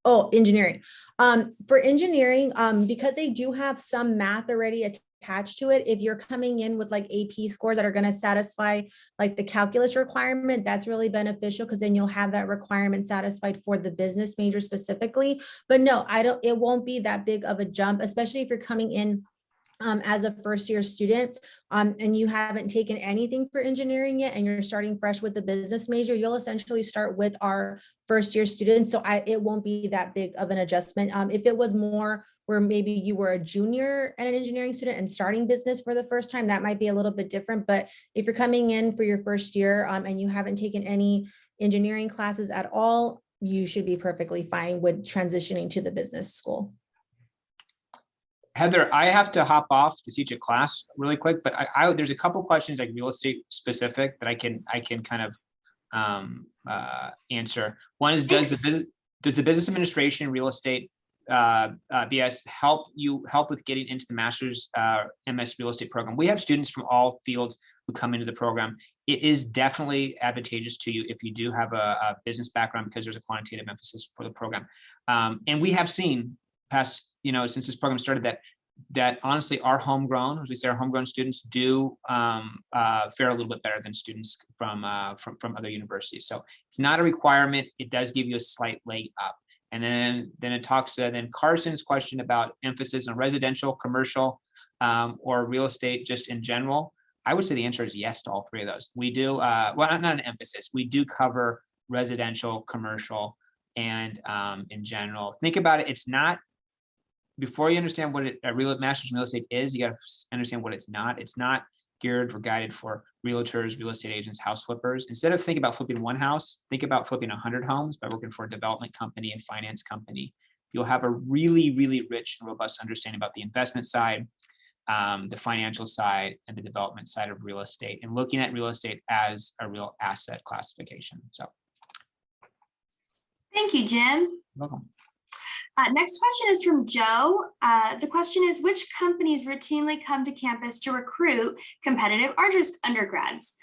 Oh, engineering. For engineering, because they do have some math already attached to it, if you're coming in with like AP scores that are going to satisfy like the calculus requirement, that's really beneficial because then you'll have that requirement satisfied for the business major specifically. But no, it won't be that big of a jump, especially if you're coming in as a first year student and you haven't taken anything for engineering yet and you're starting fresh with the business major, you'll essentially start with our first year students. So it won't be that big of an adjustment. If it was more where maybe you were a junior and an engineering student and starting business for the first time, that might be a little bit different. But if you're coming in for your first year and you haven't taken any engineering classes at all, you should be perfectly fine with transitioning to the business school. Heather, I have to hop off to teach a class really quick, but there's a couple questions like real estate specific that I can kind of answer. One is, does the business administration real estate BS help with getting into the master's MS real estate program? We have students from all fields who come into the program. It is definitely advantageous to you if you do have a business background because there's a quantitative emphasis for the program. And we have seen past, since this program started that honestly our homegrown, as we say, our homegrown students do fare a little bit better than students from other universities. So it's not a requirement. It does give you a slight leg up. And then it talks, then Carson's question about emphasis on residential, commercial, or real estate just in general. I would say the answer is yes to all three of those. We do, well, not an emphasis. We do cover residential, commercial, and in general. Think about it. It's not, before you understand what a real master's in real estate is, you got to understand what it's not. It's not geared or guided for realtors, real estate agents, house flippers. Instead of thinking about flipping one house, think about flipping 100 homes by working for a development company and finance company. You'll have a really, really rich and robust understanding about the investment side, the financial side, and the development side of real estate, and looking at real estate as a real asset classification. So. Thank you, Jim. Welcome. Next question is from Joe. The question is, which companies routinely come to campus to recruit competitive Argyros undergrads?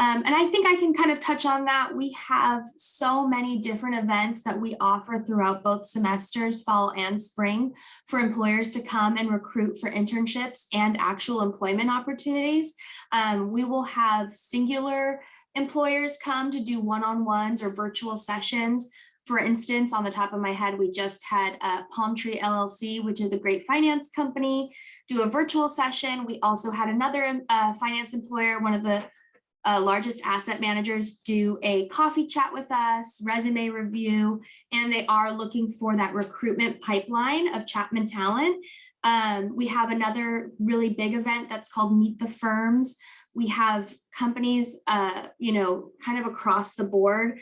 And I think I can kind of touch on that. We have so many different events that we offer throughout both semesters, fall and spring, for employers to come and recruit for internships and actual employment opportunities. We will have singular employers come to do one-on-ones or virtual sessions. For instance, on the top of my head, we just had Palm Tree LLC, which is a great finance company, do a virtual session. We also had another finance employer, one of the largest asset managers, do a coffee chat with us, resume review, and they are looking for that recruitment pipeline of Chapman talent. We have another really big event that's called Meet the Firms. We have companies, kind of across the board.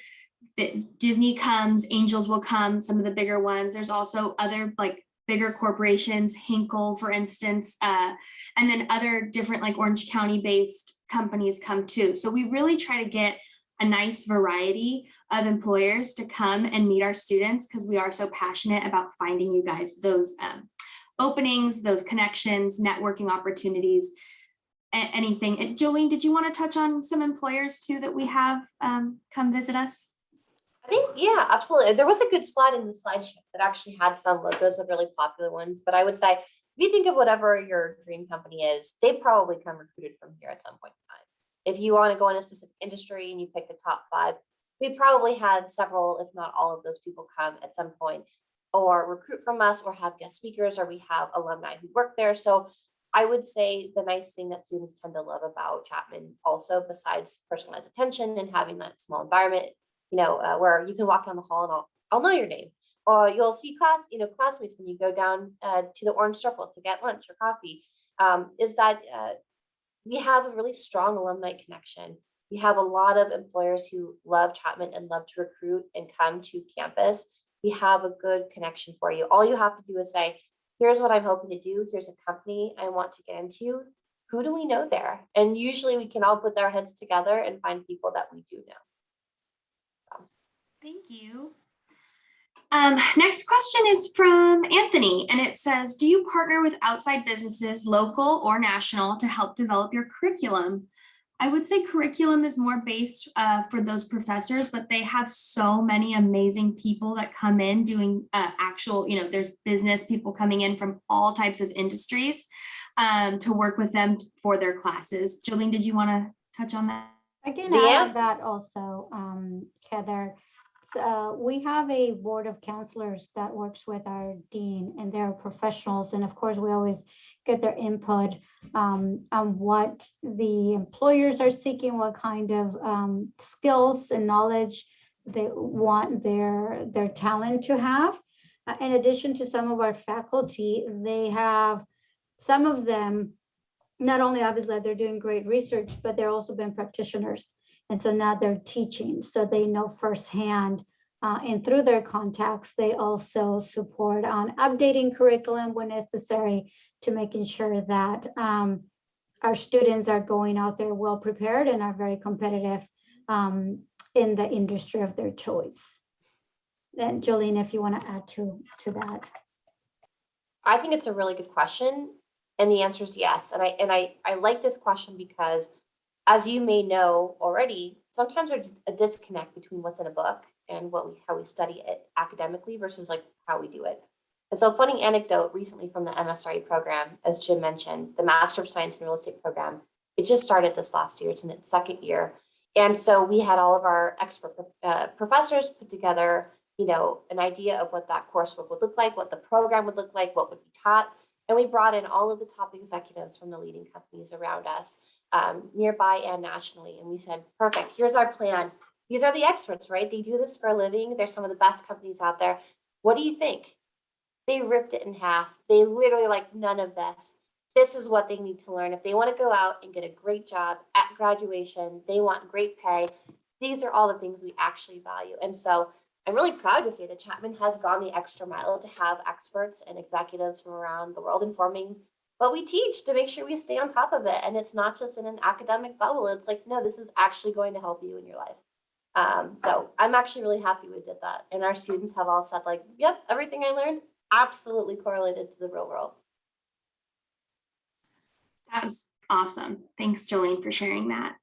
Disney comes, Angels will come, some of the bigger ones. There's also other like bigger corporations, Hinkle, for instance, and then other different like Orange County based companies come too. So we really try to get a nice variety of employers to come and meet our students because we are so passionate about finding you guys those openings, those connections, networking opportunities, anything. Jolene, did you want to touch on some employers too that we have come visit us? I think, yeah, absolutely. There was a good slide in the slideshow that actually had some logos of really popular ones, but I would say, if you think of whatever your dream company is, they probably come recruited from here at some point in time. If you want to go in a specific industry and you pick the top 5, we probably had several, if not all of those people come at some point or recruit from us or have guest speakers, or we have alumni who work there. So I would say the nice thing that students tend to love about Chapman also, besides personalized attention and having that small environment, where you can walk down the hall and I'll know your name, or you'll see classmates when you go down to the Orange Circle to get lunch or coffee, is that we have a really strong alumni connection. We have a lot of employers who love Chapman and love to recruit and come to campus we have a good connection for you. All you have to do is say, here's what I'm hoping to do. Here's a company I want to get into. Who do we know there? And usually we can all put our heads together and find people that we do know. Thank you. Next question is from Anthony, and it says, do you partner with outside businesses, local or national, to help develop your curriculum? I would say curriculum is more based for those professors, but they have so many amazing people that come in doing actual, there's business people coming in from all types of industries to work with them for their classes. Jolene, did you want to touch on that? I can add on that also, Heather. So we have a board of counselors that works with our dean, and they're professionals. And of course, we always get their input on what the employers are seeking, what kind of skills and knowledge they want their talent to have. In addition to some of our faculty, they have some of them, not only obviously they're doing great research, but they're also been practitioners. And so now they're teaching, so they know firsthand. And through their contacts, they also support on updating curriculum when necessary to making sure that our students are going out there well prepared and are very competitive in the industry of their choice. And Jolene, if you want to add to that. I think it's a really good question. And the answer is yes. And I like this question because, as you may know already, sometimes there's a disconnect between what's in a book and how we study it academically versus like how we do it. And so, funny anecdote recently from the MSRE program, as Jim mentioned, the Master of Science in Real Estate program, it just started this last year. It's in its second year. And so we had all of our expert professors put together, an idea of what that coursework would look like, what the program would look like, what would be taught. And we brought in all of the top executives from the leading companies around us, nearby and nationally. And we said, perfect, here's our plan. These are the experts, right? They do this for a living. They're some of the best companies out there. What do you think? They ripped it in half. They literally like, none of this. This is what they need to learn. If they want to go out and get a great job at graduation, they want great pay. These are all the things we actually value. And so I'm really proud to say that Chapman has gone the extra mile to have experts and executives from around the world informing what we teach to make sure we stay on top of it. And it's not just in an academic bubble. It's like, no, this is actually going to help you in your life. So I'm actually really happy we did that. And our students have all said like, yep, everything I learned absolutely correlated to the real world. That was awesome. Thanks, Jolene, for sharing that.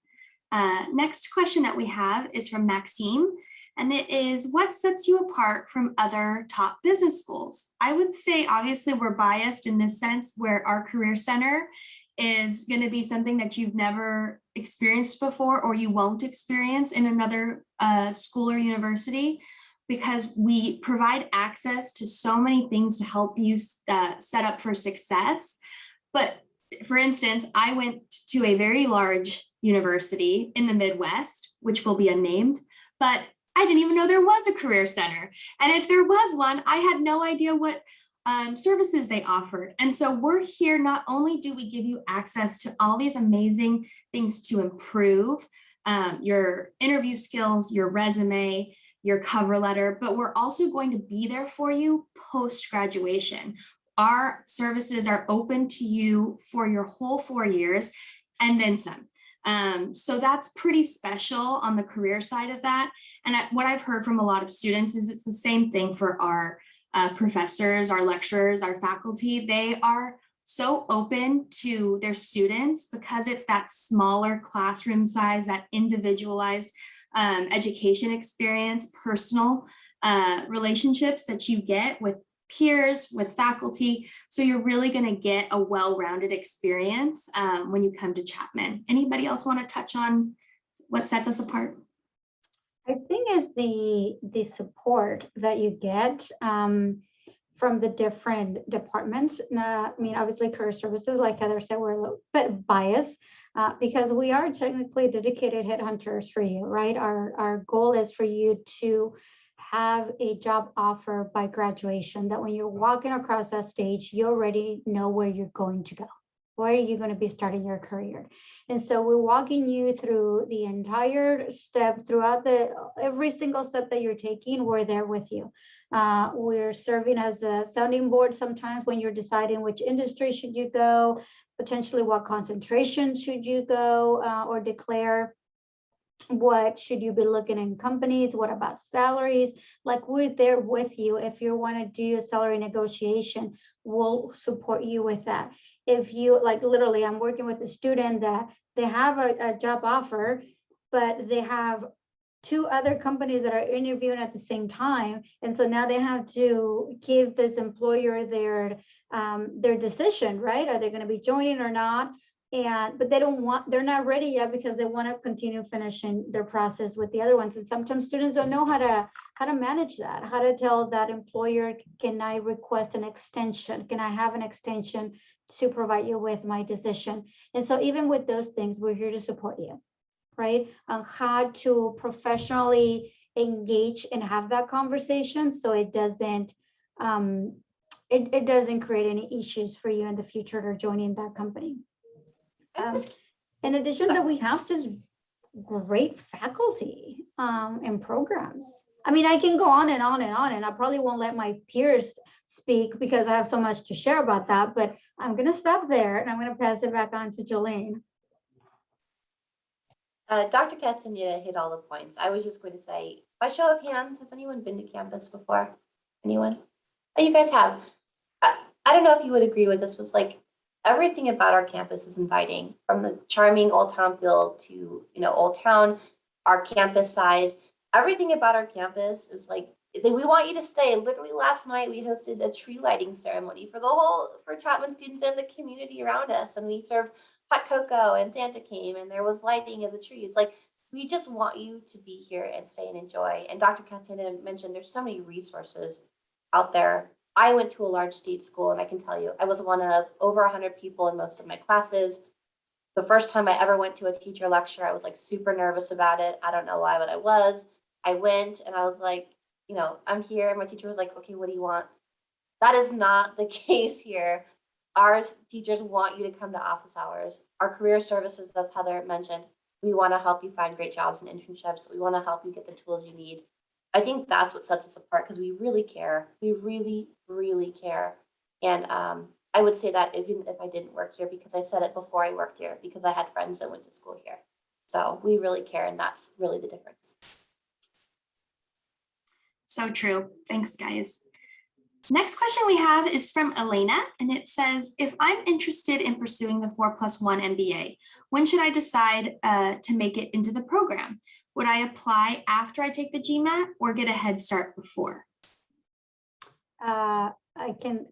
Next question that we have is from Maxime. And it is, what sets you apart from other top business schools? I would say, obviously, we're biased in this sense where our career center is going to be something that you've never experienced before or you won't experience in another school or university, because we provide access to so many things to help you set up for success. But for instance, I went to a very large university in the Midwest, which will be unnamed, but I didn't even know there was a career center. And if there was one, I had no idea what services they offered. And so we're here, not only do we give you access to all these amazing things to improve your interview skills, your resume, your cover letter, but we're also going to be there for you post-graduation. Our services are open to you for your whole 4 years and then some. So that's pretty special on the career side of that. And what I've heard from a lot of students is it's the same thing for our professors, our lecturers, our faculty. They are so open to their students because it's that smaller classroom size, that individualized education experience, personal relationships that you get with peers, with faculty. So you're really going to get a well-rounded experience when you come to Chapman. Anybody else want to touch on what sets us apart? I think is the support that you get from the different departments. I mean, obviously career services, like Heather said, we're a little bit biased because we are technically dedicated headhunters for you, right? Our goal is for you to have a job offer by graduation, that when you're walking across that stage, you already know where you're going to go. where are you going to be starting your career? And so we're walking you through the entire step, throughout every single step that you're taking. We're there with you. We're serving as a sounding board sometimes when you're deciding which industry should you go, potentially what concentration should you go or declare. What should you be looking in companies? What about salaries? Like, we're there with you. If you want to do a salary negotiation, we'll support you with that. If you, like, literally, I'm working with a student that they have a job offer, but they have 2 other companies that are interviewing at the same time. And so now they have to give this employer their decision, right? Are they going to be joining or not? But they're not ready yet because they want to continue finishing their process with the other ones. And sometimes students don't know how to manage that, how to tell that employer, can I request an extension? Can I have an extension to provide you with my decision? And so even with those things, we're here to support you, right? On how to professionally engage and have that conversation so it doesn't it doesn't create any issues for you in the future to joining that company. In addition, that we have just great faculty and programs. I mean, I can go on and on and on, and I probably won't let my peers speak because I have so much to share about that, but I'm going to stop there and I'm going to pass it back on to Jolene. Dr. Castaneda hit all the points. I was just going to say, by show of hands, has anyone been to campus before? Anyone? Oh, you guys have. I don't know if you would agree with this, was like, everything about our campus is inviting, from the charming Old Town feel to, Old Town, our campus size. Everything about our campus is like, we want you to stay. Literally last night, we hosted a tree lighting ceremony for Chapman students and the community around us. And we served hot cocoa and Santa came and there was lighting of the trees. Like, we just want you to be here and stay and enjoy. And Dr. Castaneda mentioned there's so many resources out there. I went to a large state school, and I can tell you, I was one of over 100 people in most of my classes. The first time I ever went to a teacher lecture, I was like super nervous about it. I don't know why, but I was. I went and I was like, I'm here. And my teacher was like, okay, what do you want? That is not the case here. Our teachers want you to come to office hours. Our career services, as Heather mentioned, we want to help you find great jobs and internships. We want to help you get the tools you need. I think that's what sets us apart, because we really care. We really, really care. And I would say that even if I didn't work here, because I said it before I worked here, because I had friends that went to school here. So we really care, and that's really the difference. So true. Thanks, guys. Next question we have is from Elena, and it says, if I'm interested in pursuing the 4+1 MBA, when should I decide to make it into the program? Would I apply after I take the GMAT or get a head start before? I can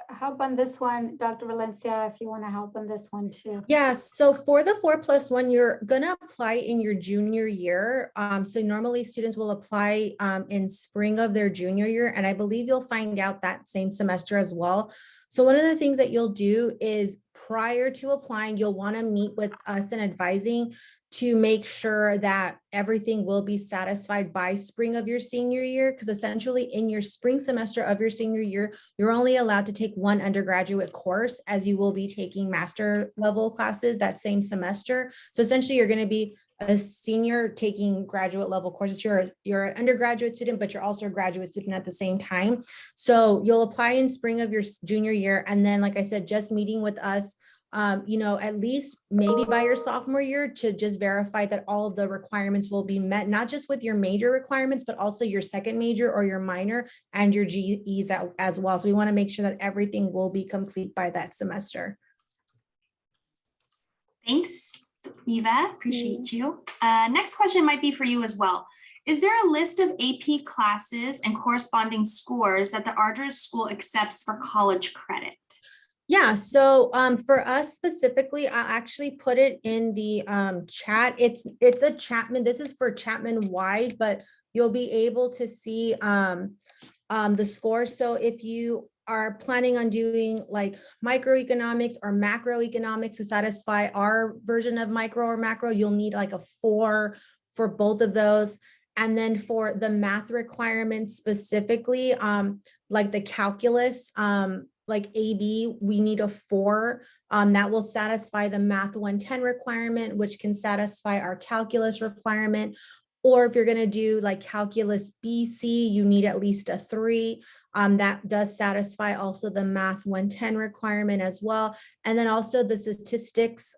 help on this one, Dr. Valencia, if you want to help on this one too. Yes. So for the 4+1, you're going to apply in your junior year. So normally students will apply in spring of their junior year. And I believe you'll find out that same semester as well. So one of the things that you'll do is prior to applying, you'll want to meet with us in advising to make sure that everything will be satisfied by spring of your senior year, because essentially in your spring semester of your senior year, you're only allowed to take one undergraduate course, as you will be taking master level classes that same semester. So essentially you're going to be a senior taking graduate level courses. You're an undergraduate student, but you're also a graduate student at the same time. So you'll apply in spring of your junior year. And then, like I said, just meeting with us at least maybe by your sophomore year to just verify that all of the requirements will be met, not just with your major requirements, but also your second major or your minor and your GEs as well. So we want to make sure that everything will be complete by that semester. Thanks, Eva. Appreciate you. Next question might be for you as well. Is there a list of AP classes and corresponding scores that the Argyros school accepts for college credit? Yeah, so for us specifically, I actually put it in the chat. It's a Chapman. This is for Chapman wide, but you'll be able to see the scores. So if you are planning on doing like microeconomics or macroeconomics to satisfy our version of micro or macro, you'll need like a 4 for both of those. And then for the math requirements specifically, like the calculus, like AB, we need a 4. That will satisfy the Math 110 requirement, which can satisfy our calculus requirement. Or if you're going to do like calculus BC, you need at least a 3. That does satisfy also the Math 110 requirement as well. And then also the statistics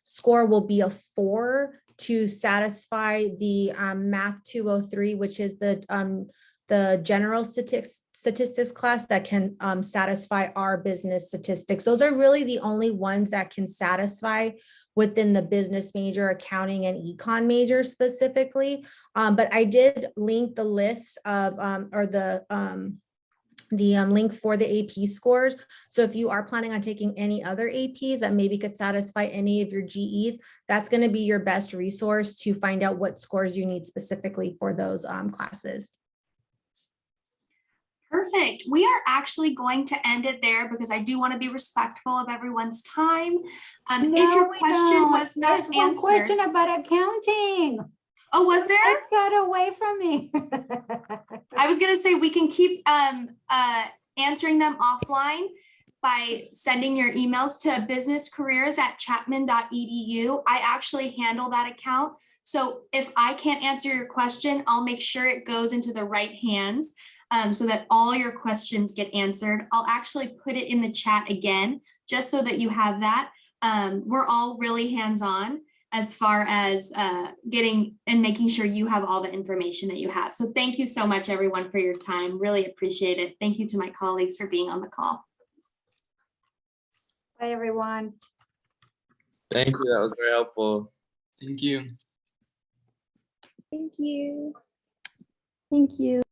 score will be a 4 to satisfy the Math 203, which is the general statistics class that can satisfy our business statistics. Those are really the only ones that can satisfy within the business major, accounting and econ major specifically. But I did link the list of, or the link for the AP scores. So if you are planning on taking any other APs that maybe could satisfy any of your GEs, that's going to be your best resource to find out what scores you need specifically for those classes. Perfect. We are actually going to end it there because I do want to be respectful of everyone's time. If your question was not There's one answered. question about accounting. Oh, was there? It got away from me. I was going to say we can keep answering them offline by sending your emails to businesscareers@chapman.edu. I actually handle that account. So if I can't answer your question, I'll make sure it goes into the right hands so that all your questions get answered. I'll actually put it in the chat again, just so that you have that. We're all really hands-on as far as getting and making sure you have all the information that you have. So thank you so much, everyone, for your time. Really appreciate it. Thank you to my colleagues for being on the call. Bye, everyone. Thank you. That was very helpful. Thank you. Thank you. Thank you.